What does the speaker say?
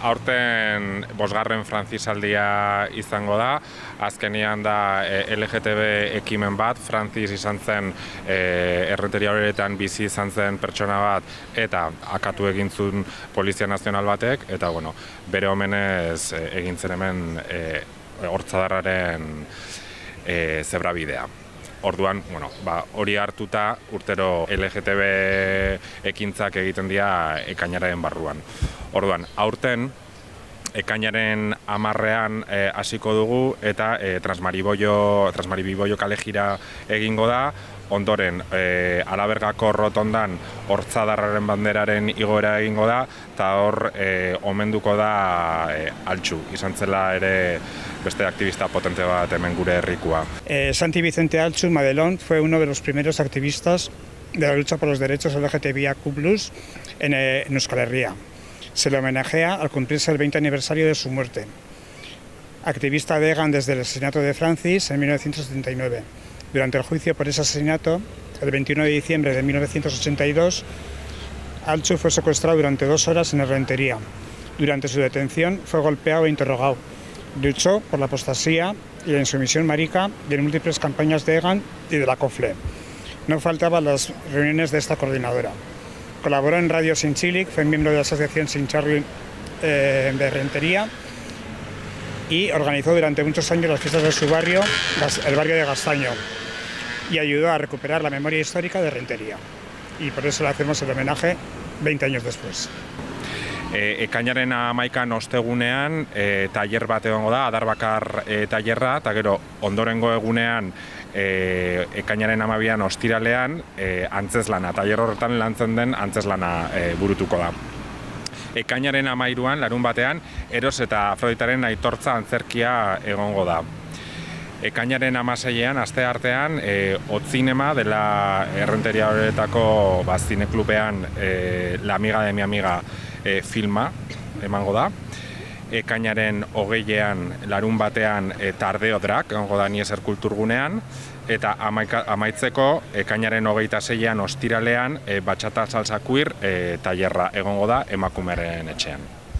Aurten bosgarren Frantzisaldia izango da, azkenean da LGTB ekimen bat, Frantziz izan zen Errenteria horretan bizi izan zen pertsona bat eta akatu egin zuen Polizia Nazional batek, eta bere omenez egin zen hemen Hortzadarraren zebrabidea. Orduan, hori hartuta urtero LGTB ekintzak egiten dira ekainaren barruan. Orduan, aurten ekainaren 10ean hasiko dugu eta Transmaribiboio kalejira egingo da. Ondoren, Alabergako rotondan Hortzadarraren banderaren igoera egingo da, eta hor omenduko da Altxu, izan zela ere beste aktivista potente bat hemen gure herrikoa. Santi Vicente Altxu Madelón fue uno de los primeros activistas de la lucha por los derechos LGTBIQ+ en Euskal Herria. Se le homenajea al cumplirse el 20 aniversario de su muerte. Activista de EGAN desde el asesinato de Francis en 1979. Durante el juicio por ese asesinato, el 21 de diciembre de 1982, Altxu fue secuestrado durante 2 horas en Errentería. Durante su detención fue golpeado e interrogado. Luchó por la apostasía y la insumisión marica y en múltiples campañas de EGAN y de la COFLE. No faltaban las reuniones de esta coordinadora. Colaboró en Radio Sintxillik, fue miembro de la Asociación Sintxarri de Errentería y organizó durante muchos años las fiestas de su barrio, el barrio de Gaztaño, y ayudó a recuperar la memoria histórica de Errentería. Y por eso le hacemos el homenaje 20 años después. Ekainaren 11 ostegunean tailer bat egongo da, adarbakar tailerra, eta gero ondorengo egunean ekainaren 12an ostiralean antzeslana, tailer horretan lantzen den antzeslana burutuko da. Ekainaren 13an, larunbatean, Eros eta Afroditaren aitortza antzerkia egongo da. Ekainaren 16an, asteartean, Otzinema dela Errenteria horretako zineklubean La amiga de mi amiga filma emango da. Ekainaren 20an, larunbatean, Tardeo Drag egongo da Nieser kulturgunean. Eta amaitzeko, ekainaren 26an ostiralean, Batxata Salsa Queer tailerra egongo da Emakumeren etxean.